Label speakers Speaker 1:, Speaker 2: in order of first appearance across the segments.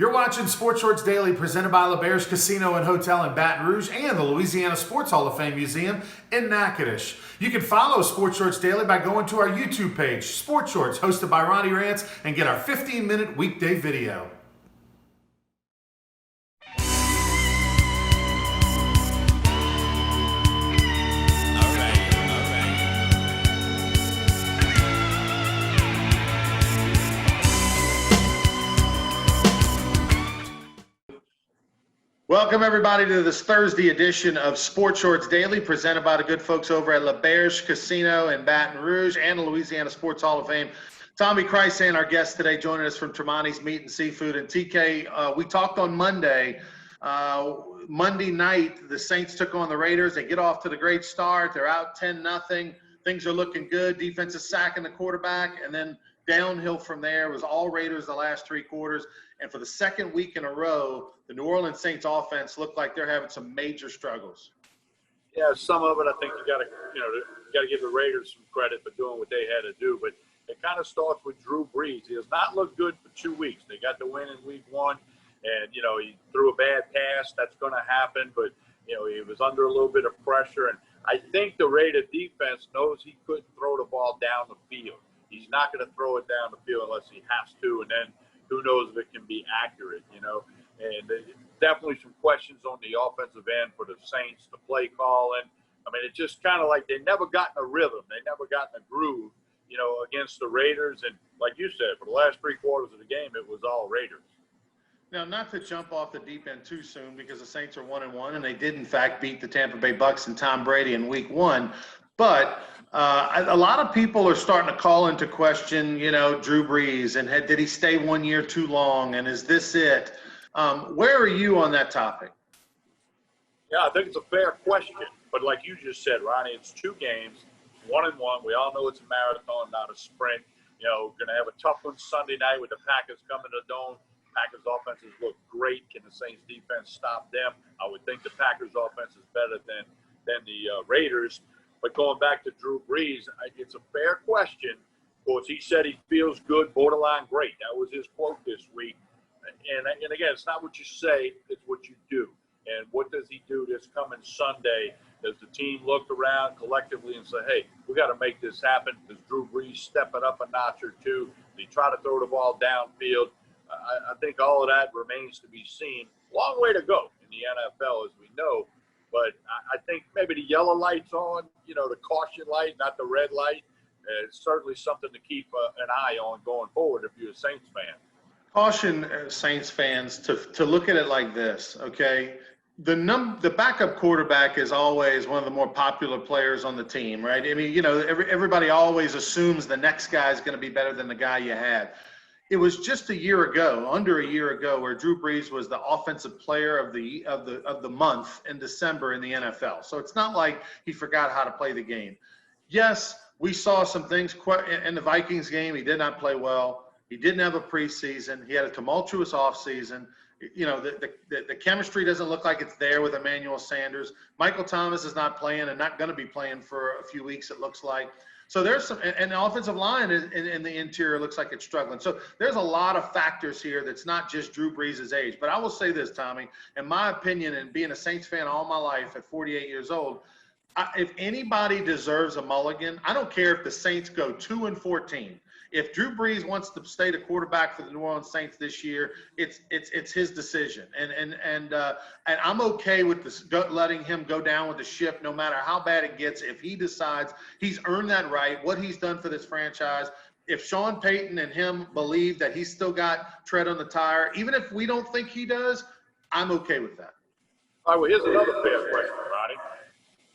Speaker 1: You're watching Sports Shorts Daily, presented by LaBerge Casino and Hotel in Baton Rouge and the Louisiana Sports Hall of Fame Museum in Natchitoches. You can follow Sports Shorts Daily by going to our YouTube page, Sports Shorts, hosted by Ronnie, Rantz, and get our 15-minute weekday video. Welcome, everybody, to this Thursday edition of Sports Shorts Daily, presented by the good folks over at LaBerge Casino in Baton Rouge and the Louisiana Sports Hall of Fame. Tommy Krysan, our guest today, joining us from Tremonti's Meat and Seafood. And TK, we talked on Monday. Monday night, the Saints took on the Raiders. They get off to the great start. They're out 10-0. Things are looking good. Defense is sacking the quarterback. And then downhill from there. It was all Raiders the last three quarters. And for the second week in a row, the New Orleans Saints offense looked like they're having some major struggles.
Speaker 2: Yeah, some of it I think you got to give the Raiders some credit for doing what they had to do. But it kind of starts with Drew Brees. He has not looked good for 2 weeks. They got the win in week one, and he threw a bad pass. That's going to happen. But he was under a little bit of pressure, and I think the Raider defense knows he couldn't throw the ball down the field. He's not going to throw it down the field unless he has to, and then who knows if it can be accurate, And definitely some questions on the offensive end for the Saints, the play calling. I mean, it's just kind of like they never got in a rhythm. They never got in a groove, against the Raiders. And like you said, for the last three quarters of the game, it was all Raiders.
Speaker 1: Now, not to jump off the deep end too soon, because the Saints are 1-1, and they did, in fact, beat the Tampa Bay Bucks and Tom Brady in week one. But a lot of people are starting to call into question, Drew Brees, and did he stay 1 year too long, and is this it? Where are you on that topic?
Speaker 2: Yeah, I think it's a fair question. But like you just said, Ronnie, it's 2 games, 1-1. We all know it's a marathon, not a sprint. Going to have a tough one Sunday night with the Packers coming to the Dome. Packers offenses look great. Can the Saints defense stop them? I would think the Packers offense is better than the Raiders. But going back to Drew Brees, it's a fair question. Of course, he said he feels good, borderline great. That was his quote this week. And again, it's not what you say, it's what you do. And what does he do this coming Sunday? Does the team look around collectively and say, hey, we got to make this happen? Does Drew Brees step it up a notch or two? Does he try to throw the ball downfield? I think all of that remains to be seen. Long way to go in the NFL, as we know. But I think maybe the yellow light's on, the caution light, not the red light. It's certainly something to keep an eye on going forward if you're a Saints fan.
Speaker 1: Caution Saints fans to look at it like this, okay? The backup quarterback is always one of the more popular players on the team, right? I mean, everybody always assumes the next guy is going to be better than the guy you had. It was just under a year ago, where Drew Brees was the offensive player of the month in December in the NFL. So it's not like he forgot how to play the game. Yes, we saw some things in the Vikings game. He did not play well. He didn't have a preseason. He had a tumultuous offseason. The chemistry doesn't look like it's there with Emmanuel Sanders. Michael Thomas is not playing and not going to be playing for a few weeks, it looks like. So there's some, and the offensive line in the interior looks like it's struggling. So there's a lot of factors here that's not just Drew Brees' age. But I will say this, Tommy, in my opinion, and being a Saints fan all my life at 48 years old, if anybody deserves a mulligan, I don't care if the Saints go 2-14. If Drew Brees wants to stay the quarterback for the New Orleans Saints this year, it's his decision, and I'm okay with this, letting him go down with the ship, no matter how bad it gets. If he decides he's earned that right, what he's done for this franchise, if Sean Payton and him believe that he's still got tread on the tire, even if we don't think he does, I'm okay with that.
Speaker 2: All right, well, here's another fair question, Ronnie.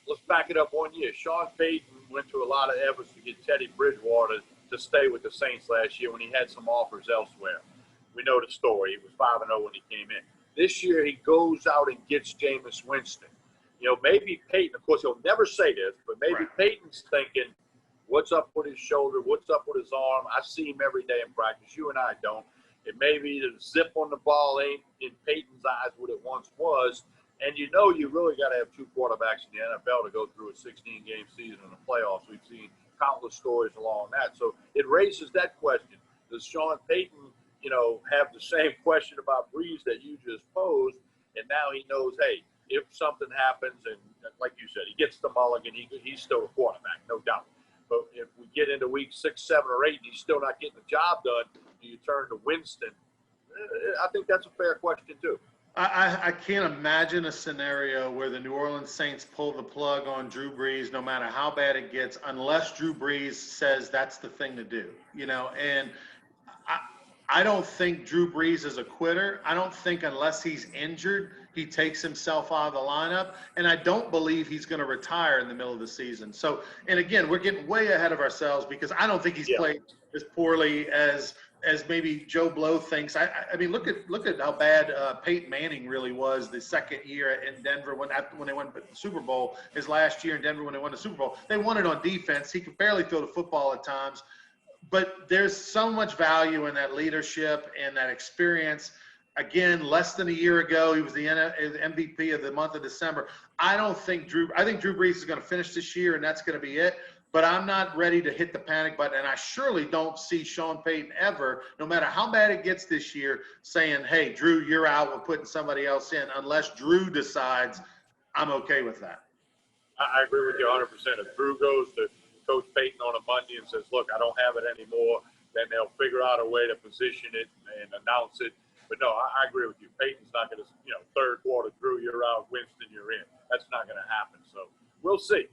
Speaker 2: Let's back it up 1 year. Sean Payton went through a lot of efforts to get Teddy Bridgewater to stay with the Saints last year when he had some offers elsewhere. We know the story. He was 5-0 when he came in. This year he goes out and gets Jameis Winston. Maybe Payton, of course he'll never say this, but maybe right. Payton's thinking, what's up with his shoulder? What's up with his arm? I see him every day in practice. You and I don't. It may be the zip on the ball ain't in Payton's eyes what it once was. And you really got to have 2 quarterbacks in the NFL to go through a 16-game season in the playoffs. We've seen countless stories along that. So it raises that question. Does Sean Payton, have the same question about Brees that you just posed, and now he knows, hey, if something happens, and like you said, he gets the mulligan, he's still a quarterback, no doubt. But if we get into week 6, 7, or 8, and he's still not getting the job done, do you turn to Winston? I think that's a fair question too.
Speaker 1: I can't imagine a scenario where the New Orleans Saints pull the plug on Drew Brees, no matter how bad it gets, unless Drew Brees says that's the thing to do, and I don't think Drew Brees is a quitter. I don't think unless he's injured, he takes himself out of the lineup. And I don't believe he's going to retire in the middle of the season. So, and again, we're getting way ahead of ourselves because I don't think he's played as poorly as maybe Joe Blow thinks. I mean, look at how bad Peyton Manning really was the second year in Denver when they won the Super Bowl. His last year in Denver when they won the Super Bowl, they won it on defense. He could barely throw the football at times. But there's so much value in that leadership and that experience. Again, less than a year ago, he was the MVP of the month of December. I think Drew Brees is going to finish this year, and that's going to be it. But I'm not ready to hit the panic button, and I surely don't see Sean Payton ever, no matter how bad it gets this year, saying, hey, Drew, you're out, we're putting somebody else in, unless Drew decides I'm okay with that.
Speaker 2: I agree with you 100%. If Drew goes to Coach Payton on a Monday and says, look, I don't have it anymore, then they'll figure out a way to position it and announce it. But no, I agree with you. Payton's not going to, third quarter, Drew, you're out, Winston, you're in. That's not going to happen. So we'll see.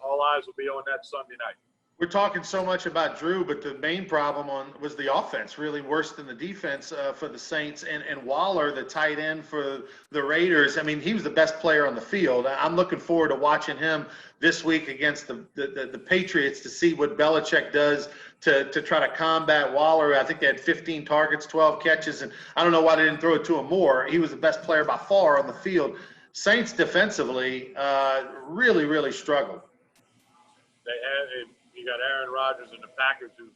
Speaker 2: All eyes will be on that Sunday night.
Speaker 1: We're talking so much about Drew, but the main problem was the offense, really worse than the defense for the Saints. And Waller, the tight end for the Raiders, I mean, he was the best player on the field. I'm looking forward to watching him this week against the Patriots to see what Belichick does to try to combat Waller. I think they had 15 targets, 12 catches, and I don't know why they didn't throw it to him more. He was the best player by far on the field. Saints defensively really, really struggled.
Speaker 2: You got Aaron Rodgers and the Packers who've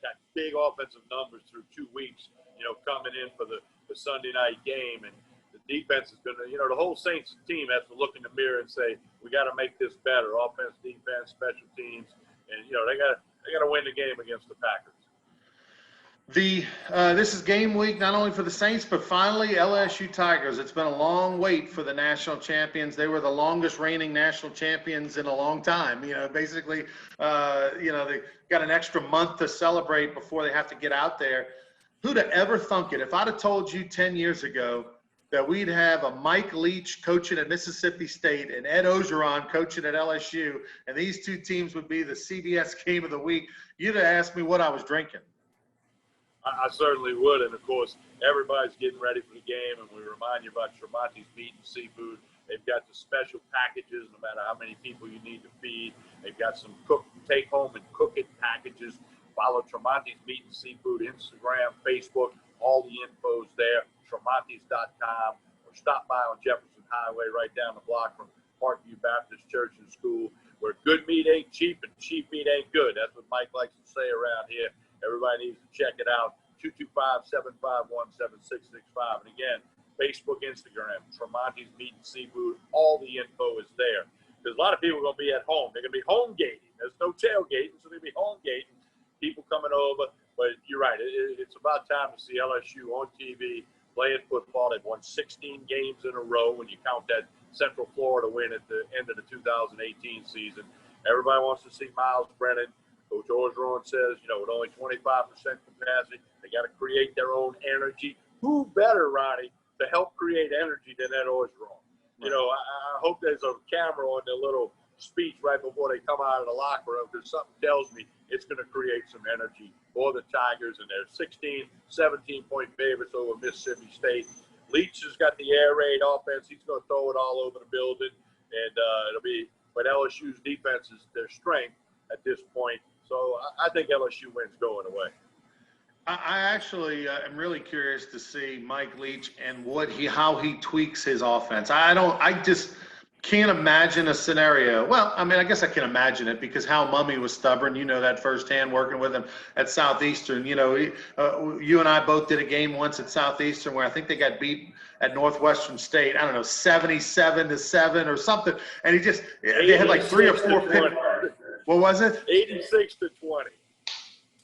Speaker 2: got big offensive numbers through 2 weeks, coming in for the Sunday night game. And the defense is going to, the whole Saints team has to look in the mirror and say, we got to make this better. Offense, defense, special teams. And, they got to win the game against the Packers.
Speaker 1: This is game week not only for the Saints, but finally LSU Tigers. It's been a long wait for the national champions. They were the longest reigning national champions in a long time. Basically, they got an extra month to celebrate before they have to get out there. Who'd have ever thunk it? If I'd have told you 10 years ago that we'd have a Mike Leach coaching at Mississippi State and Ed Ogeron coaching at LSU, and these two teams would be the CBS game of the week, you'd have asked me what I was drinking.
Speaker 2: I certainly would, and of course, everybody's getting ready for the game, and we remind you about Tremonti's Meat and Seafood. They've got the special packages, no matter how many people you need to feed. They've got some take home and cook it packages. Follow Tremonti's Meat and Seafood, Instagram, Facebook, all the info's there, tremontis.com, or stop by on Jefferson Highway right down the block from Parkview Baptist Church and School, where good meat ain't cheap and cheap meat ain't good. That's what Mike likes to say around here. Everybody needs to check it out, 225-751-7665. And again, Facebook, Instagram, Tremonti's Meat and Seafood, all the info is there. Because a lot of people are going to be at home. They're going to be home gating. There's no tailgating, so they're going to be home gating, people coming over. But you're right, it's about time to see LSU on TV playing football. They've won 16 games in a row when you count that Central Florida win at the end of the 2018 season. Everybody wants to see Miles Brennan. Coach Orgeron says, with only 25% capacity, they got to create their own energy. Who better, Ronnie, to help create energy than Ed Orgeron? Right. I hope there's a camera on their little speech right before they come out of the locker room, because something tells me it's going to create some energy for the Tigers, and they're 16, 17-point favorites over Mississippi State. Leach has got the air raid offense. He's going to throw it all over the building, and but LSU's defense is their strength at this point. So I think LSU wins going away.
Speaker 1: I actually am really curious to see Mike Leach and how he tweaks his offense. I just can't imagine a scenario. Well, I mean, I guess I can imagine it because Hal Mummy was stubborn. You know that firsthand working with him at Southeastern. You and I both did a game once at Southeastern where I think they got beat at Northwestern State. I don't know, 77-7 or something. And they had like 3 or 4 picks. What was it?
Speaker 2: 86-20.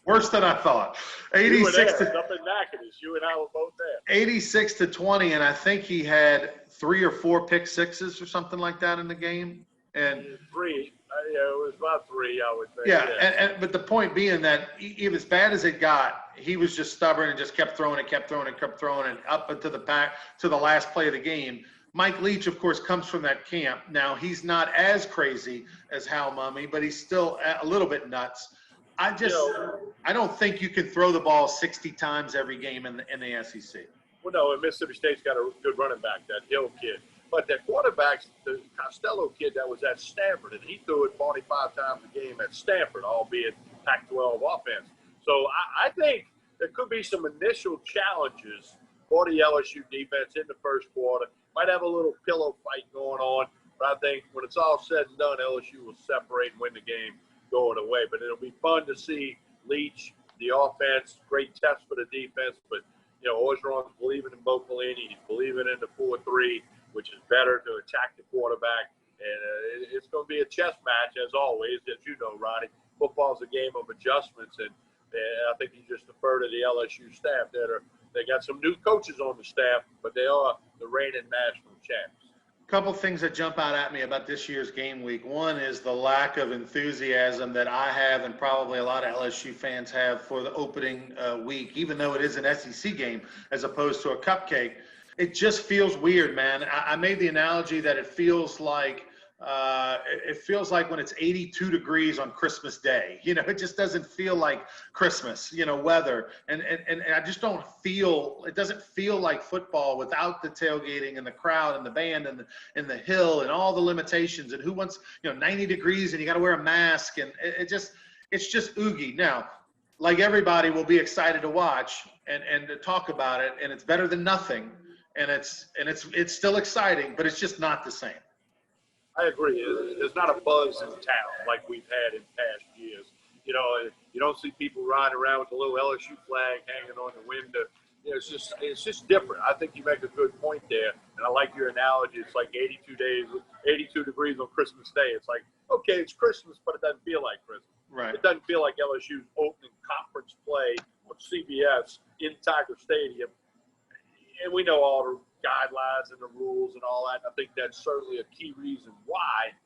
Speaker 1: Worse than I thought.
Speaker 2: You were
Speaker 1: 86
Speaker 2: there,
Speaker 1: to
Speaker 2: up in Natchitoches. You and I were both there.
Speaker 1: 86 to 20, and I think he had 3 or 4 pick sixes or something like that in the game. And
Speaker 2: 3, yeah, it was about 3, I would think.
Speaker 1: yeah. But the point being that even as bad as it got, he was just stubborn and just kept throwing it up into the pack to the last play of the game. Mike Leach, of course, comes from that camp. Now, he's not as crazy as Hal Mummy, but he's still a little bit nuts. I don't think you can throw the ball 60 times every game in the SEC.
Speaker 2: Well, no, and Mississippi State's got a good running back, that Hill kid. But that quarterback's the Costello kid that was at Stanford, and he threw it 45 times a game at Stanford, albeit Pac-12 offense. So I think there could be some initial challenges for the LSU defense in the first quarter. Might have a little pillow fight going on, but I think when it's all said and done, LSU will separate and win the game going away. But it'll be fun to see Leach, the offense, great test for the defense. But, you know, Orgeron's believing in Boccalini. He's believing in the 4-3, which is better to attack the quarterback. And it's going to be a chess match, as always, as you know, Ronnie. Football's a game of adjustments, and I think you just defer to the LSU staff. They got some new coaches on the staff, but they are the reigning national champs.
Speaker 1: A couple things that jump out at me about this year's game week. One is the lack of enthusiasm that I have and probably a lot of LSU fans have for the opening week, even though it is an SEC game as opposed to a cupcake. It just feels weird, man. I made the analogy that it feels like when it's 82 degrees on Christmas Day. You know, it just doesn't feel like Christmas, you know, weather. And I just don't feel, it doesn't feel like football without the tailgating and the crowd and the band and the hill and all the limitations and who wants, 90 degrees and you got to wear a mask. And it's just oogie. Now, like everybody will be excited to watch and to talk about it. And it's better than nothing. And it's still exciting, but it's just not the same.
Speaker 2: I agree. There's not a buzz in town like we've had in past years. You know, you don't see people riding around with a little LSU flag hanging on the window. You know, it's just different. I think you make a good point there, and I like your analogy. It's like 82 degrees on Christmas Day. It's like, okay, it's Christmas, but it doesn't feel like Christmas.
Speaker 1: Right.
Speaker 2: It doesn't feel like LSU's opening conference play on CBS in Tiger Stadium. And we know all the guidelines and the rules and all that. And I think that's certainly a key reason why.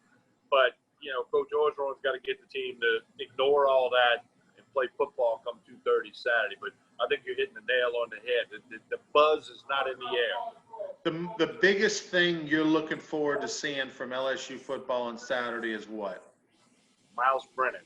Speaker 2: But, Coach Orgeron's got to get the team to ignore all that and play football come 2:30 Saturday. But I think you're hitting the nail on the head. The buzz is not in the air.
Speaker 1: The biggest thing you're looking forward to seeing from LSU football on Saturday is what?
Speaker 2: Miles Brennan.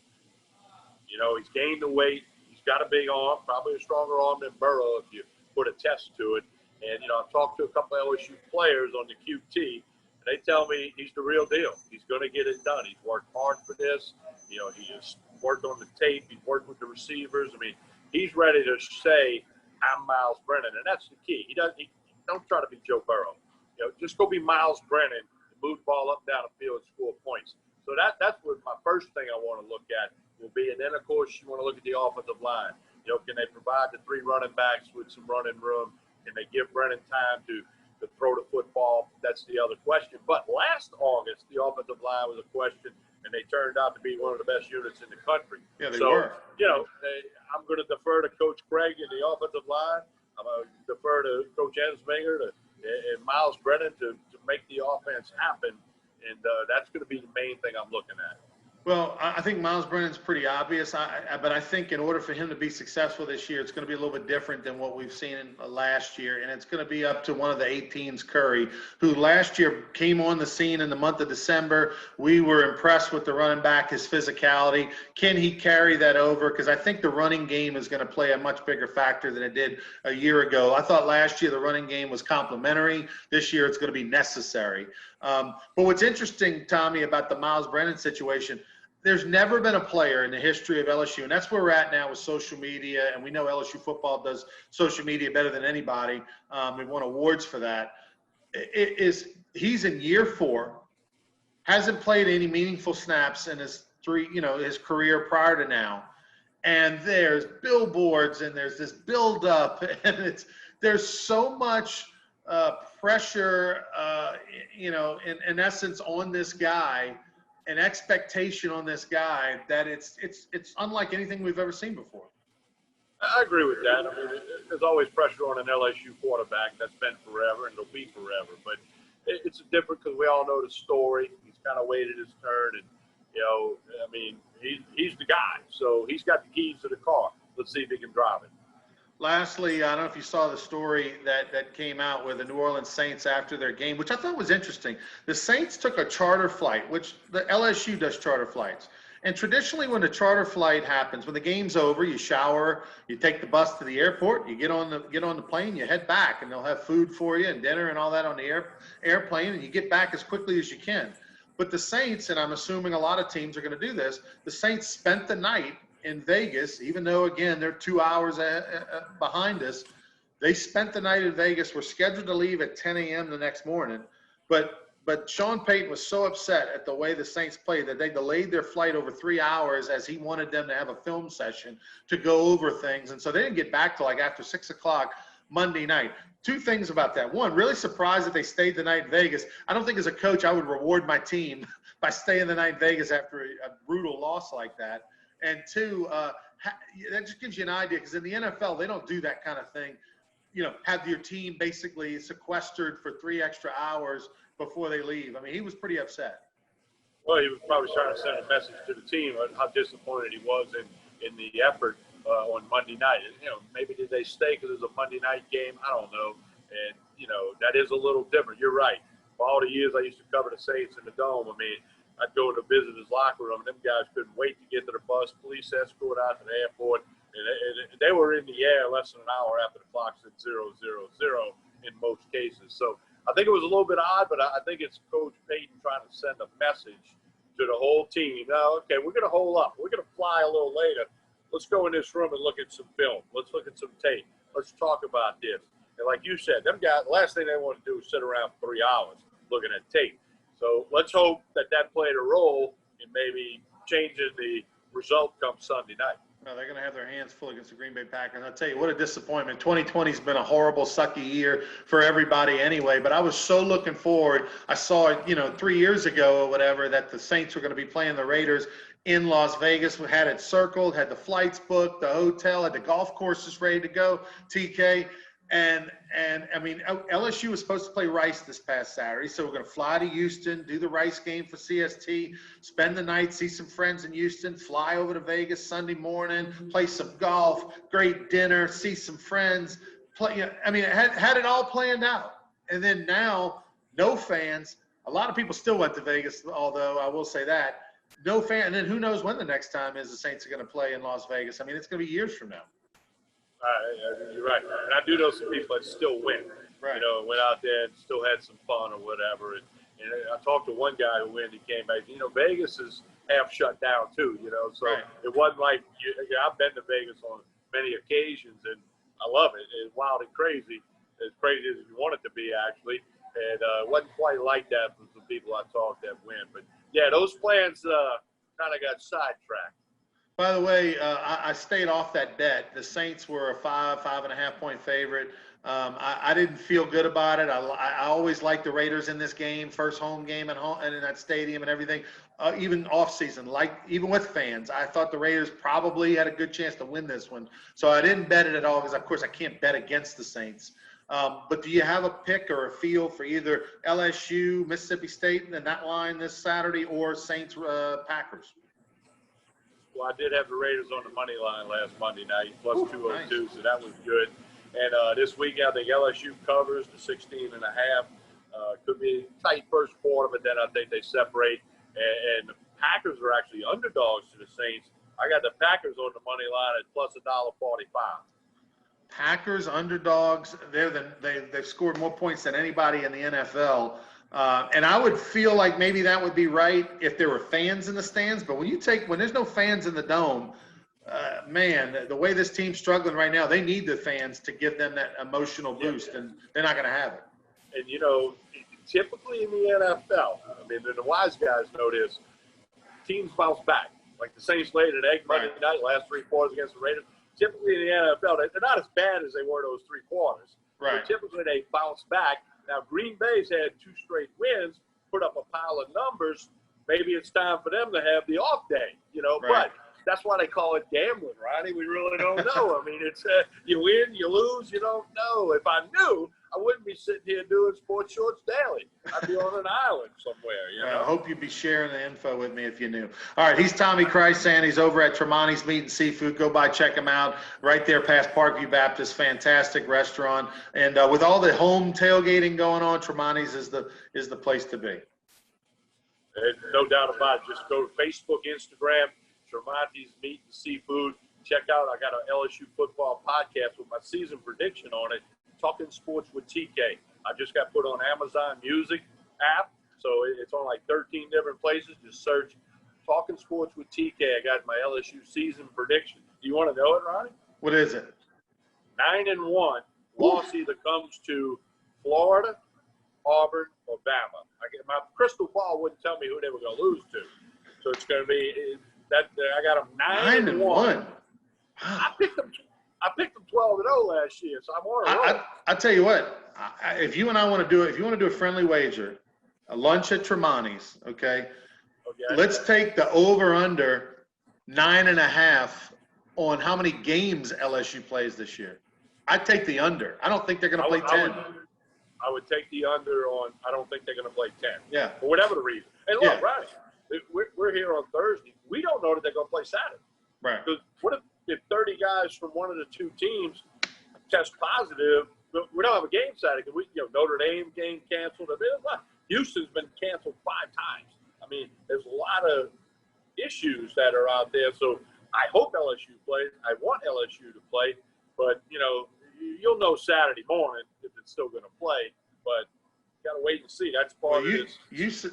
Speaker 2: He's gained the weight. He's got a big arm, probably a stronger arm than Burrow if you put a test to it. And, I've talked to a couple of LSU players on the QT, and they tell me he's the real deal. He's going to get it done. He's worked hard for this. He has worked on the tape. He's worked with the receivers. I mean, he's ready to say, I'm Miles Brennan, and that's the key. He don't try to be Joe Burrow. Just go be Miles Brennan and move the ball up and down the field and score points. So that's what my first thing I want to look at will be. And then, of course, you want to look at the offensive line. Can they provide the 3 running backs with some running room? Can they give Brennan time to throw the football? That's the other question. But last August, the offensive line was a question, and they turned out to be one of the best units in the country.
Speaker 1: Yeah, they were.
Speaker 2: I'm going to defer to Coach Craig in the offensive line. I'm going to defer to Coach Ensminger and Miles Brennan to make the offense happen. And that's going to be the main thing I'm looking at.
Speaker 1: Well, I think Miles Brennan's pretty obvious, but I think in order for him to be successful this year, it's going to be a little bit different than what we've seen in last year, and it's going to be up to one of the 18s, Curry, who last year came on the scene in the month of December. We were impressed with the running back, his physicality. Can he carry that over? Because I think the running game is going to play a much bigger factor than it did a year ago. I thought last year the running game was complementary. This year it's going to be necessary. But what's interesting, Tommy, about the Miles Brennan situation, there's never been a player in the history of LSU, and that's where we're at now with social media, and we know LSU football does social media better than anybody. We've won awards for that. He's in year 4, hasn't played any meaningful snaps in his career prior to now, and there's billboards and there's this build-up, and there's so much pressure, in essence, on this guy. An expectation on this guy that it's unlike anything we've ever seen before.
Speaker 2: I agree with that. I mean, there's always pressure on an LSU quarterback. That's been forever, and it'll be forever. But it's different because we all know the story. He's kind of waited his turn, and I mean, he's the guy. So he's got the keys to the car. Let's see if he can drive it.
Speaker 1: Lastly, I don't know if you saw the story that came out with the New Orleans Saints after their game, which I thought was interesting. The Saints took a charter flight, which the LSU does charter flights. And traditionally when a charter flight happens, when the game's over, you shower, you take the bus to the airport, you get on the plane, you head back, and they'll have food for you and dinner and all that on the airplane, and you get back as quickly as you can. But the Saints, and I'm assuming a lot of teams are going to do this, the Saints spent the night in Vegas, even though, again, they're 2 hours behind us. They spent the night in Vegas, were scheduled to leave at 10 a.m. the next morning. But Sean Payton was so upset at the way the Saints played that they delayed their flight over 3 hours as he wanted them to have a film session to go over things. And so they didn't get back till like after 6 o'clock Monday night. Two things about that. One, really surprised that they stayed the night in Vegas. I don't think as a coach I would reward my team by staying the night in Vegas after a brutal loss like that. And two, that just gives you an idea, because in the NFL, they don't do that kind of thing. Have your team basically sequestered for 3 extra hours before they leave. I mean, he was pretty upset.
Speaker 2: Well, he was probably trying to send a message to the team on how disappointed he was in the effort on Monday night. And, maybe did they stay because it was a Monday night game? I don't know. And, that is a little different. You're right. For all the years I used to cover the Saints in the Dome, I mean, I'd go to visit his locker room, and them guys couldn't wait to get to the bus, police escort out to the airport. And they were in the air less than an hour after the clock said 0-0-0 in most cases. So I think it was a little bit odd, but I think it's Coach Payton trying to send a message to the whole team. Now, okay, we're going to hold up. We're going to fly a little later. Let's go in this room and look at some film. Let's look at some tape. Let's talk about this. And like you said, them guys, the last thing they want to do is sit around for 3 hours looking at tape. So let's hope that played a role in maybe changing the result come Sunday night.
Speaker 1: No, they're going to have their hands full against the Green Bay Packers. I'll tell you, what a disappointment. 2020's been a horrible, sucky year for everybody anyway, but I was so looking forward. I saw it, 3 years ago or whatever, that the Saints were going to be playing the Raiders in Las Vegas. We had it circled, had the flights booked, the hotel, had the golf courses ready to go, TK. And I mean, LSU was supposed to play Rice this past Saturday, so we're going to fly to Houston, do the Rice game for CST, spend the night, see some friends in Houston, fly over to Vegas Sunday morning, play some golf, great dinner, see some friends. I mean, it had it all planned out. And then now, no fans. A lot of people still went to Vegas, although I will say that. No fan. And then who knows when the next time is the Saints are going to play in Las Vegas. I mean, it's going to be years from now.
Speaker 2: You're right. And I do know some people that still went.
Speaker 1: Right.
Speaker 2: Went out there and still had some fun or whatever. And I talked to one guy who went and he came back. Vegas is half shut down too, so right. It wasn't like I've been to Vegas on many occasions and I love it. It's wild and crazy. As crazy as you want it to be, actually. And it wasn't quite like that for some people I talked that went. But, yeah, those plans kind of got sidetracked.
Speaker 1: By the way, I stayed off that bet. The Saints were a 5.5 point favorite. I didn't feel good about it. I always liked the Raiders in this game, first home game at home and in that stadium and everything. Even off season, even with fans, I thought the Raiders probably had a good chance to win this one. So I didn't bet it at all because, of course, I can't bet against the Saints. But do you have a pick or a feel for either LSU, Mississippi State, and that line this Saturday, or Saints Packers?
Speaker 2: Well, I did have the Raiders on the money line last Monday night, plus 202, nice. So that was good. And this week, I think LSU covers the 16.5. Could be a tight first quarter, but then I think they separate. And the Packers are actually underdogs to the Saints. I got the Packers on the money line at plus $1.45.
Speaker 1: Packers underdogs. They've scored more points than anybody in the NFL. And I would feel like maybe that would be right if there were fans in the stands. But when there's no fans in the dome, man, the way this team's struggling right now, they need the fans to give them that emotional boost, and they're not going to have it.
Speaker 2: And, typically in the NFL, I mean, the wise guys know this, teams bounce back. Like the Saints laid an egg Monday night, last 3 quarters against the Raiders. Typically in the NFL, they're not as bad as they were those 3 quarters.
Speaker 1: Right.
Speaker 2: So typically they bounce back. Now, Green Bay's had 2 straight wins, put up a pile of numbers. Maybe it's time for them to have the off day,
Speaker 1: Right.
Speaker 2: But that's why they call it gambling, Ronnie. We really don't know. I mean, it's you win, you lose, you don't know. If I knew, I wouldn't be sitting here doing Sports Shorts Daily. I'd be on an island somewhere, you know.
Speaker 1: I hope you'd be sharing the info with me if you knew. All right, he's Tommy Krysan. He's over at Tremonti's Meat and Seafood. Go by, check him out. Right there past Parkview Baptist, fantastic restaurant. And with all the home tailgating going on, Tremonti's is the place to be.
Speaker 2: No doubt about it. Just go to Facebook, Instagram, Tremonti's Meat and Seafood. Check out, I got an LSU football podcast with my season prediction on it, Talking Sports with TK. I just got put on Amazon Music app, so it's on like 13 different places. Just search Talking Sports with TK. I got my LSU season prediction. Do you want to know it, Ronnie?
Speaker 1: What is it?
Speaker 2: 9-1. Loss either comes to Florida, Auburn, or Bama. My crystal ball wouldn't tell me who they were going to lose to. So it's going to be that I got them 9-1. Wow. I picked them 12-0 last year, so I'm on a roll.
Speaker 1: I tell you what, if you and I want to do it, if you want to do a friendly wager, a lunch at Tremonti's, okay? Let's take the over/under 9.5 on how many games LSU plays this year. I'd take the under. I don't think they're going to play 10.
Speaker 2: I would take the under on. I don't think they're going to play 10.
Speaker 1: Yeah.
Speaker 2: For whatever the reason. And look, Ronnie, we're here on Thursday. We don't know that they're going to play Saturday.
Speaker 1: Right.
Speaker 2: Because what if 30 guys from one of the two teams test positive? We don't have a game Saturday. Notre Dame game canceled. I mean, Houston's been canceled 5 times. I mean, there's a lot of issues that are out there. So I hope LSU plays. I want LSU to play. But, you'll know Saturday morning if it's still going to play. But you got to wait and see. That's part of this.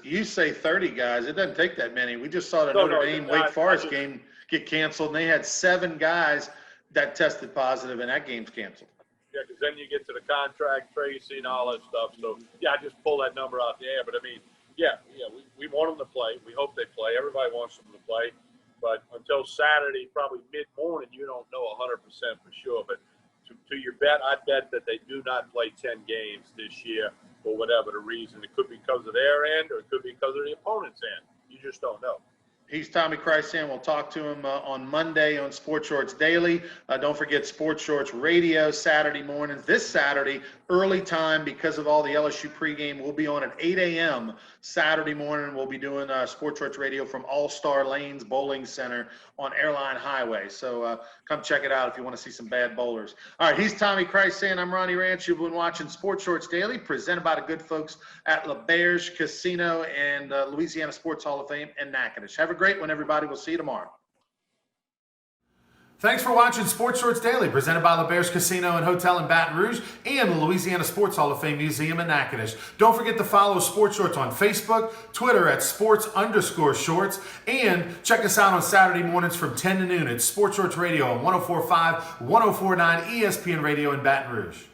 Speaker 1: You say 30 guys. It doesn't take that many. We just saw the Notre Dame Wake Forest game get canceled, and they had 7 guys that tested positive, and that game's canceled.
Speaker 2: Yeah, because then you get to the contract tracing and all that stuff. So, I just pull that number out the air. But, I mean, we want them to play. We hope they play. Everybody wants them to play. But until Saturday, probably mid-morning, you don't know 100% for sure. But to your bet, I'd bet that they do not play 10 games this year for whatever the reason. It could be because of their end or it could be because of the opponent's end. You just don't know.
Speaker 1: He's Tommy Krysan. We'll talk to him on Monday on Sports Shorts Daily. Don't forget Sports Shorts Radio Saturday mornings. This Saturday, early time because of all the LSU pregame. We'll be on at 8 a.m. Saturday morning. We'll be doing Sports Shorts Radio from All-Star Lanes Bowling Center on Airline Highway. So come check it out if you want to see some bad bowlers. All right, he's Tommy Krysan. I'm Ronnie Rantz. You've been watching Sports Shorts Daily, presented by the good folks at L'Auberge Casino and Louisiana Sports Hall of Fame and Natchitoches. Have a great one, everybody. We'll see you tomorrow. Thanks for watching Sports Shorts Daily, presented by L'Auberge Casino and Hotel in Baton Rouge and the Louisiana Sports Hall of Fame Museum in Natchitoches. Don't forget to follow Sports Shorts on Facebook, Twitter at sports_shorts, and check us out on Saturday mornings from 10 to noon at Sports Shorts Radio on 104.5, 104.9 ESPN Radio in Baton Rouge.